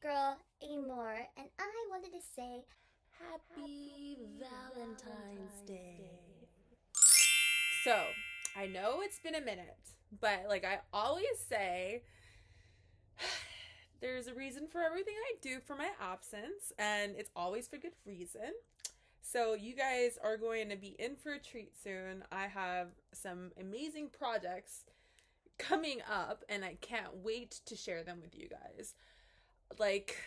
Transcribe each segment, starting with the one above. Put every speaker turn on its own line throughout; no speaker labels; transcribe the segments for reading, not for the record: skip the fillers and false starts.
girl, Amore, and I wanted to say
Happy Valentine's Day. So, I know it's been a minute, but like I always say, there's a reason for everything I do for my absence, and it's always for good reason. So, you guys are going to be in for a treat soon. I have some amazing projects coming up, and I can't wait to share them with you guys. Like,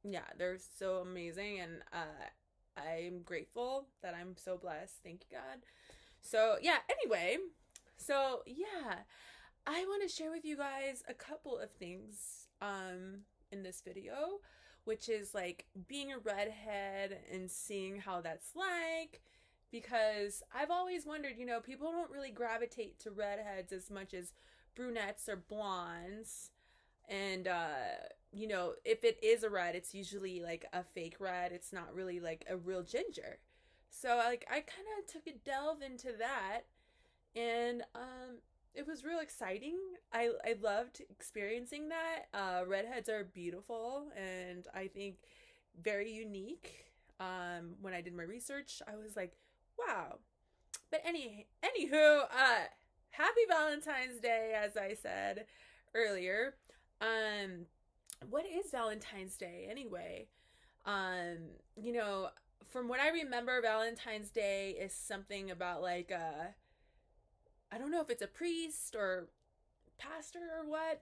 yeah, they're so amazing, and I'm grateful that I'm so blessed. Thank you, God. So, yeah, anyway, I want to share with you guys a couple of things in this video, which is like being a redhead and seeing how that's like, because I've always wondered, people don't really gravitate to redheads as much as brunettes or blondes. And if it is a red, it's usually like a fake red. It's not really like a real ginger. So like I kind of took a delve into that, and it was real exciting. I loved experiencing that. Redheads are beautiful, and I think very unique. When I did my research, I was like, wow. But anywho, happy Valentine's Day, as I said earlier. Um, what is Valentine's Day anyway? Um, you know, from what I remember, Valentine's Day is something about like I don't know if it's a priest or pastor or what,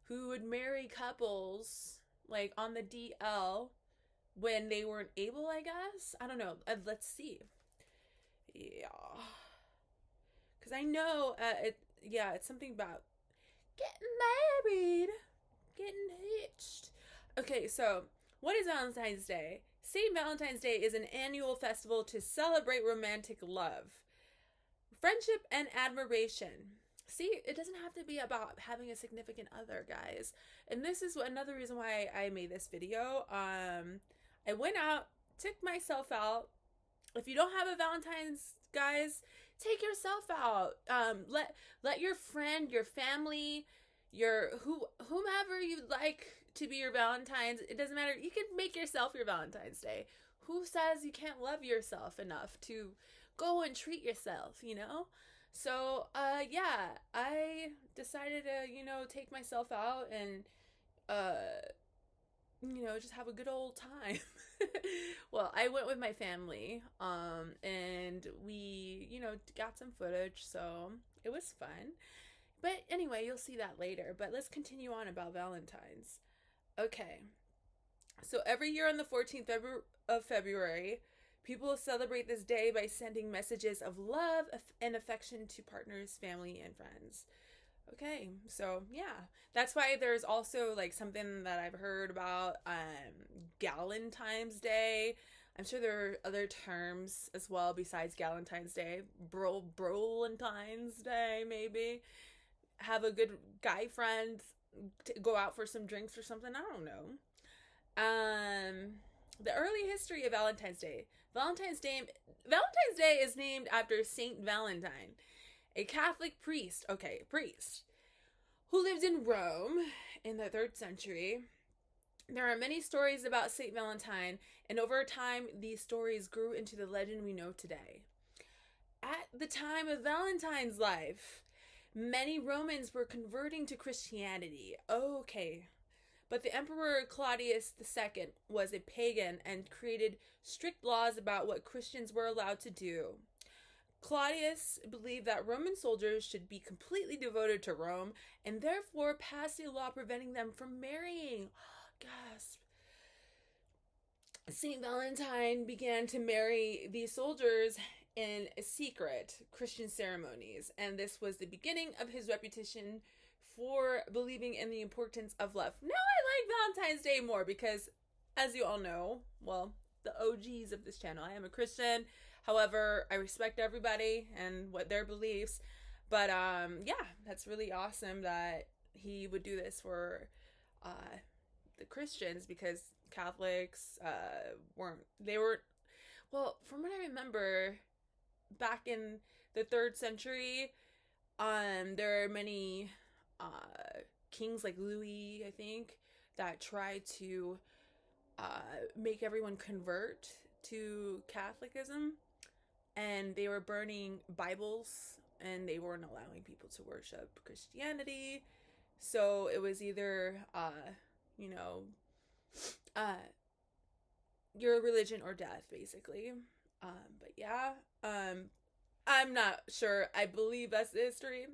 who would marry couples like on the DL when they weren't able, I guess. I don't know. Let's see. Yeah. Cuz I know it's something about getting married, getting hitched. Okay, so what is Valentine's Day? St. Valentine's Day is an annual festival to celebrate romantic love, friendship, and admiration. See, it doesn't have to be about having a significant other, guys. And this is another reason why I made this video. I went out, took myself out. If you don't have a Valentine's, guys, take yourself out. Let your friend, your family, whomever you'd like to be your Valentine's. It doesn't matter. You can make yourself your Valentine's Day. Who says you can't love yourself enough to go and treat yourself? So, yeah, I decided to, take myself out and, just have a good old time. Well, I went with my family, and we, got some footage, so it was fun. But anyway, you'll see that later. But let's continue on about Valentine's. Okay. So every year on the 14th of February, people celebrate this day by sending messages of love and affection to partners, family, and friends. Okay, so yeah, that's why there's also like something that I've heard about Galentine's Day. I'm sure there are other terms as well besides Galentine's Day. Brolentine's Day, maybe. Have a good guy friend, go out for some drinks or something. I don't know. The early history of Valentine's Day. Valentine's Day is named after Saint Valentine, a Catholic priest, who lived in Rome in the 3rd century. There are many stories about Saint Valentine, and over time, these stories grew into the legend we know today. At the time of Valentine's life, many Romans were converting to Christianity. Okay. But the Emperor Claudius II was a pagan and created strict laws about what Christians were allowed to do. Claudius believed that Roman soldiers should be completely devoted to Rome and therefore passed a law preventing them from marrying. Gasp. St. Valentine began to marry these soldiers in secret Christian ceremonies, and this was the beginning of his reputation for believing in the importance of love. Now I like Valentine's Day more because, as you all know, well, the OGs of this channel, I am a Christian. However, I respect everybody and what their beliefs. But yeah, that's really awesome that he would do this for the Christians, because Catholics weren't, well, from what I remember, back in the 3rd century, there are many kings like Louis, I think, that tried to make everyone convert to Catholicism, and they were burning Bibles, and they weren't allowing people to worship Christianity. So it was either, you know, your religion or death, basically. But yeah, I'm not sure. I believe that's the history.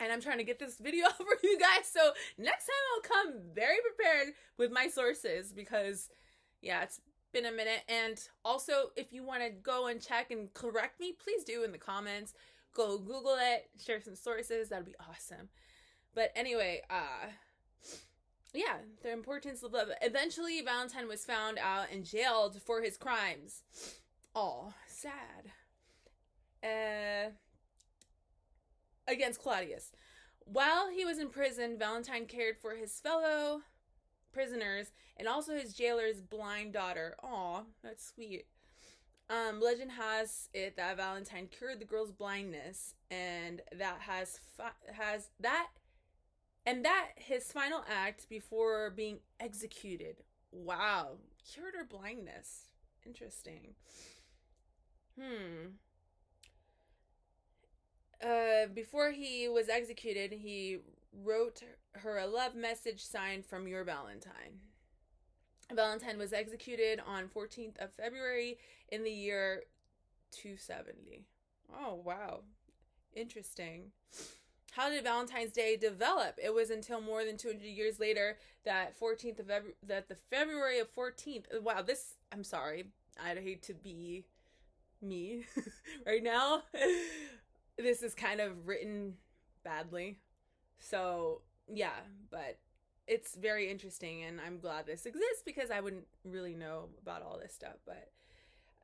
And I'm trying to get this video out for you guys. So next time I'll come very prepared with my sources, because yeah, it's been a minute. And also, if you want to go and check and correct me, please do in the comments. Go Google it, share some sources. That'd be awesome. But anyway, yeah, the importance of love. Eventually, Valentine was found out and jailed for his crimes. Oh, sad. Against Claudius. While he was in prison, Valentine cared for his fellow prisoners and also his jailer's blind daughter. Aw, that's sweet. Legend has it that Valentine cured the girl's blindness, and that his final act before being executed. Wow, cured her blindness. Interesting. Before he was executed, he wrote her a love message signed from your Valentine. Valentine was executed on 14th of February in the year 270. Oh, wow. Interesting. How did Valentine's Day develop? It was until more than 200 years later that the February of 14th. Wow, I'm sorry. I'd hate to be me right now. This is kind of written badly. So, yeah, but it's very interesting, and I'm glad this exists because I wouldn't really know about all this stuff. But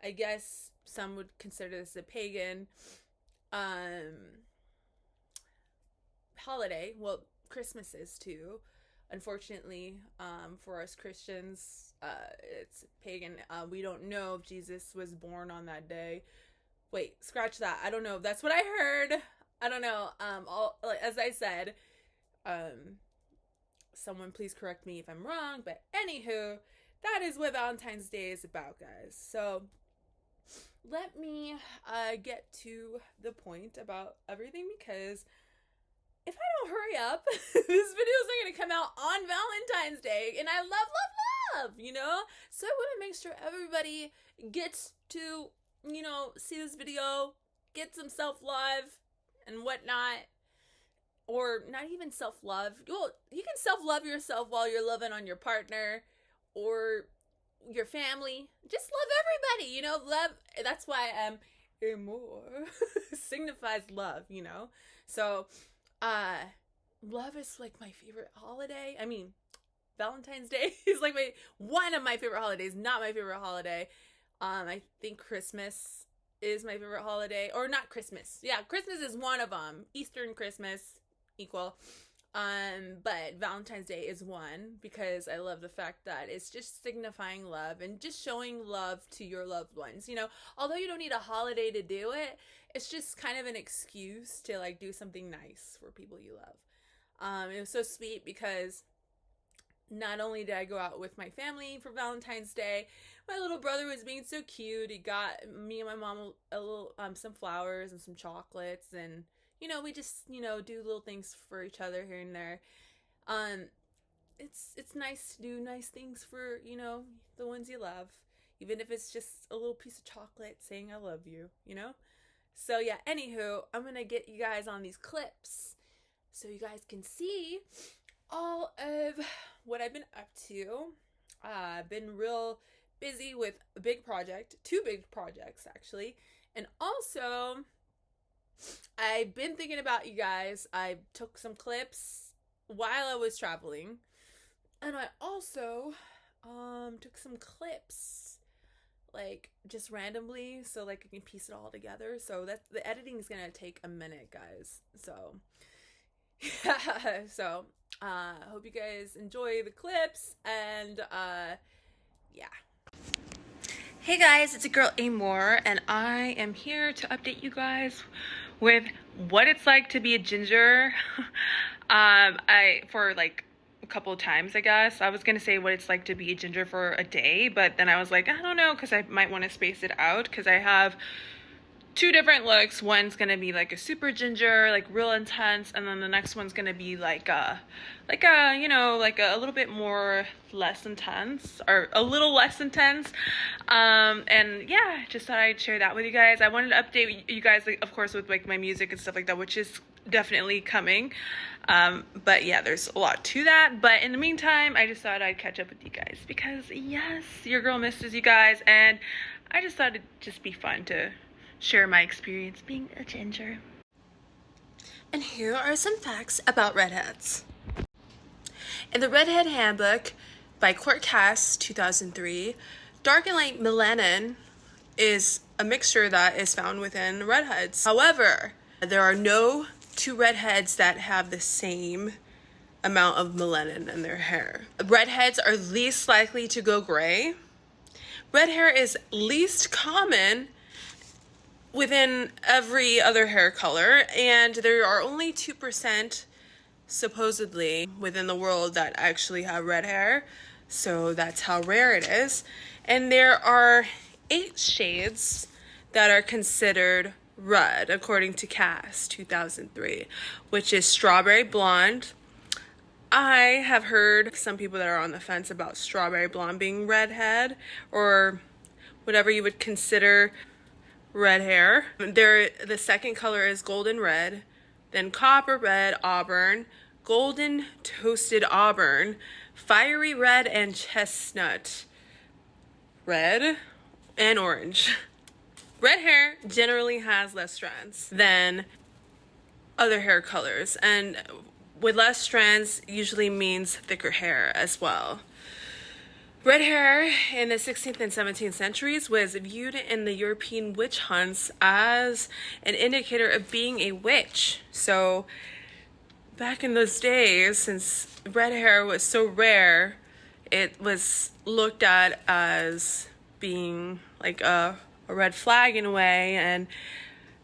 I guess some would consider this a pagan holiday. Well, Christmas is too. Unfortunately, for us Christians, it's pagan. We don't know if Jesus was born on that day. Wait, scratch that. I don't know. That's what I heard. I don't know. As I said, someone please correct me if I'm wrong. But anywho, that is what Valentine's Day is about, guys. So let me get to the point about everything, because if I don't hurry up, this video is not going to come out on Valentine's Day. And I love, you know? So I want to make sure everybody gets to, you know, see this video, get some self-love and whatnot. Or not even self-love. Well, you can self-love yourself while you're loving on your partner or your family. Just love everybody, you know? Love, that's why Amore signifies love, you know? So, love is like my favorite holiday. I mean, Valentine's Day is like one of my favorite holidays, not my favorite holiday. I think Christmas is my favorite holiday. Or not Christmas. Yeah, Christmas is one of them. Easter and Christmas equal. But Valentine's Day is one, because I love the fact that it's just signifying love and just showing love to your loved ones. You know, although you don't need a holiday to do it, it's just kind of an excuse to like do something nice for people you love. It was so sweet because not only did I go out with my family for Valentine's Day, my little brother was being so cute. He got me and my mom a little some flowers and some chocolates, and you know, we just, you know, do little things for each other here and there. It's nice to do nice things for, you know, the ones you love, even if it's just a little piece of chocolate saying I love you, you know? So yeah, anywho, I'm gonna get you guys on these clips so you guys can see all of what I've been up to. I've been real busy with a big project, 2 big projects actually, and also I've been thinking about you guys. I took some clips while I was traveling, and I also took some clips like just randomly, so like I can piece it all together. So that the editing is gonna take a minute, guys. So yeah, so hope you guys enjoy the clips, and yeah. Hey guys, it's your girl Amore, and I am here to update you guys with what it's like to be a ginger. For couple of times, I guess. I was gonna say what it's like to be a ginger for a day, but then I was like, I don't know, because I might want to space it out, because I have two different looks. One's gonna be like a super ginger, like real intense, and then the next one's gonna be like a you know, like a little bit more less intense, or a little less intense. And yeah, just thought I'd share that with you guys. I wanted to update you guys, like, of course, with like my music and stuff like that, which is definitely coming. But yeah, there's a lot to that. But in the meantime, I just thought I'd catch up with you guys, because yes, your girl misses you guys, and I just thought it'd just be fun to share my experience being a ginger. And here are some facts about redheads. In the Redhead Handbook by Court Cass 2003, dark and light melanin is a mixture that is found within redheads. However, there are no two redheads that have the same amount of melanin in their hair. Redheads are least likely to go gray. Red hair is least common within every other hair color, and there are only 2% supposedly within the world that actually have red hair, so that's how rare it is. And there are 8 shades that are considered red according to Cass 2003, which is strawberry blonde. I have heard some people that are on the fence about strawberry blonde being redhead, or whatever you would consider red hair. The second color is golden red, then copper red, auburn, golden toasted auburn, fiery red, and chestnut red, and orange. Red hair generally has less strands than other hair colors, and with less strands usually means thicker hair as well. Red hair in the 16th and 17th centuries was viewed in the European witch hunts as an indicator of being a witch. So back in those days, since red hair was so rare, it was looked at as being like a red flag in a way, and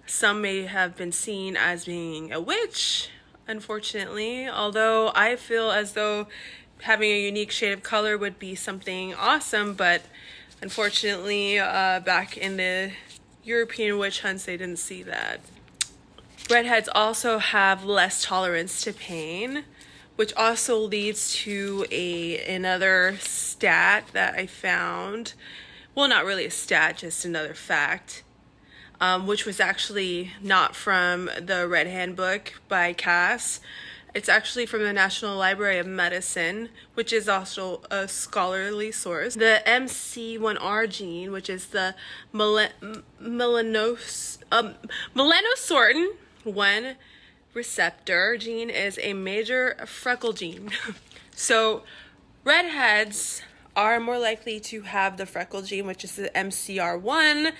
some may have been seen as being a witch, unfortunately, although I feel as though having a unique shade of color would be something awesome, but unfortunately, back in the European witch hunts, they didn't see that. Redheads also have less tolerance to pain, which also leads to another stat that I found. Well, not really a stat, just another fact, which was actually not from the Red Handbook by Cass. It's actually from the National Library of Medicine, which is also a scholarly source. The MC1R gene, which is the melanosortin 1 receptor gene, is a major freckle gene. So redheads are more likely to have the freckle gene, which is the MCR1,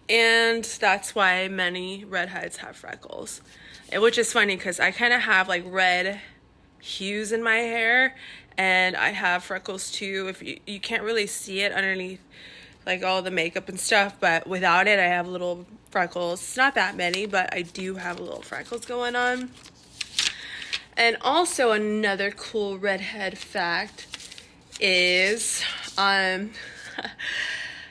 and that's why many redheads have freckles. Which is funny because I kind of have like red hues in my hair, and I have freckles too. If you can't really see it underneath like all the makeup and stuff, but without it I have little freckles. It's not that many, but I do have little freckles going on. And also another cool redhead fact is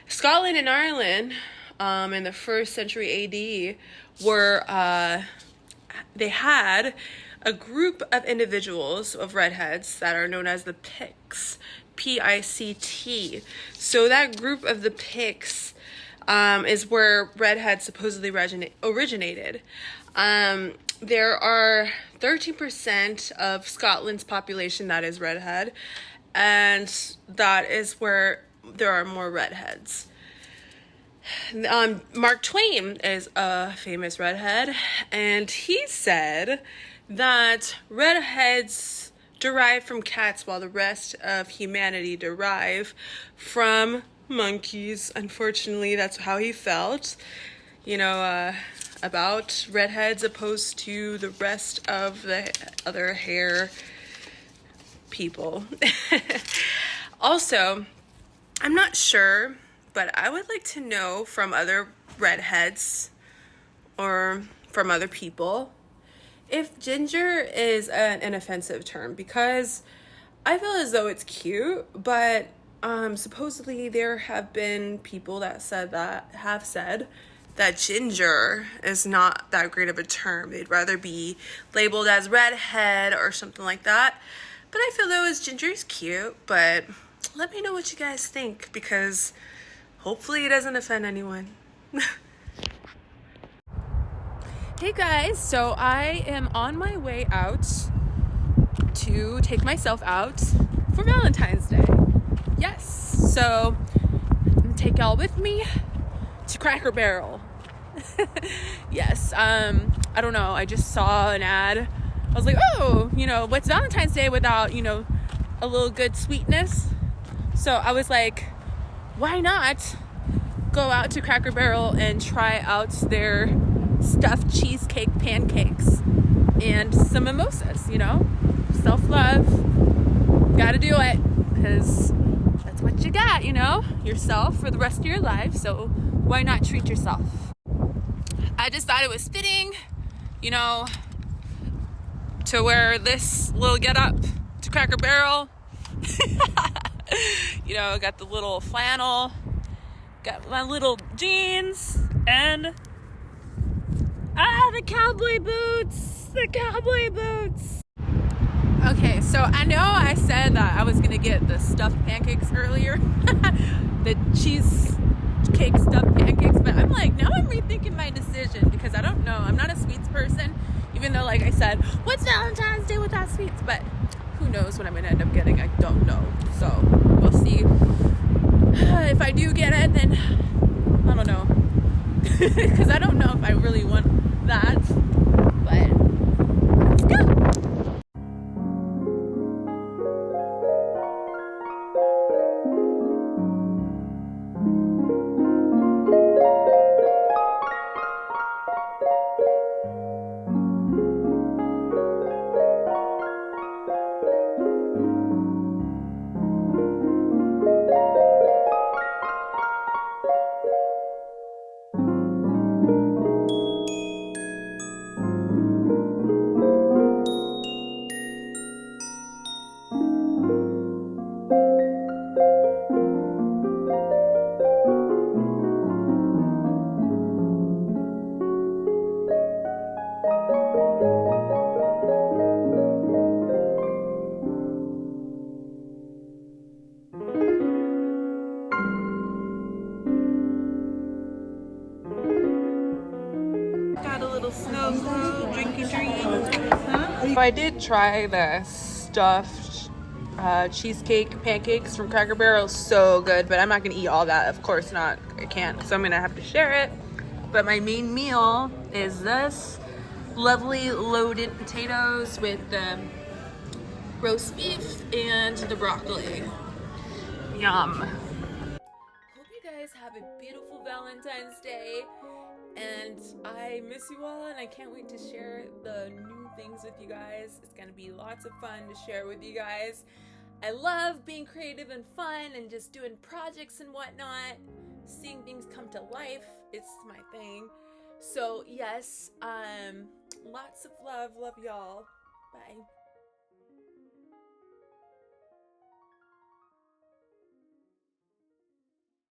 Scotland and Ireland in the 1st century AD were they had a group of individuals of redheads that are known as the Picts, P-I-C-T. So that group of the Picts is where redheads supposedly originated. There are 13% of Scotland's population that is redhead, and that is where there are more redheads. Mark Twain is a famous redhead, and he said that redheads derive from cats while the rest of humanity derive from monkeys. Unfortunately, that's how he felt, about redheads opposed to the rest of the other hair people. Also, I'm not sure, but I would like to know from other redheads or from other people if ginger is an offensive term, because I feel as though it's cute, but supposedly there have been people that have said that ginger is not that great of a term. They'd rather be labeled as redhead or something like that. But I feel though as ginger is cute, but let me know what you guys think, because hopefully it doesn't offend anyone. Hey guys, so I am on my way out to take myself out for Valentine's Day. Yes, so I'm gonna take y'all with me to Cracker Barrel. Yes, I don't know, I just saw an ad. I was like, oh, what's Valentine's Day without, a little good sweetness? So I was like, why not go out to Cracker Barrel and try out their stuffed cheesecake pancakes and some mimosas, self-love, gotta do it, because that's what you got, yourself for the rest of your life, so why not treat yourself? I just thought it was fitting, to wear this little get up to Cracker Barrel. Got the little flannel, got my little jeans, and the cowboy boots, Okay, so I know I said that I was gonna get the stuffed pancakes earlier, the cheesecake stuffed pancakes, but I'm like, now I'm rethinking my decision, because I don't know, I'm not a sweets person, even though, like I said, what's Valentine's Day without sweets? But who knows what I'm gonna end up getting? I don't know, so we'll see. If I do get it, then I don't know, because I don't know if I really want that, but let's go. Got a little snow globe, drinky drink. So I did try the stuffed cheesecake pancakes from Cracker Barrel. So good, but I'm not gonna eat all that. Of course not, I can't. So I'm gonna have to share it. But my main meal is this lovely loaded potatoes with the roast beef and the broccoli. Yum. Hope you guys have a beautiful Valentine's Day. And I miss you all, and I can't wait to share the new things with you guys. It's gonna be lots of fun to share with you guys. I love being creative and fun and just doing projects and whatnot. Seeing things come to life, it's my thing. So yes, lots of love y'all. Bye.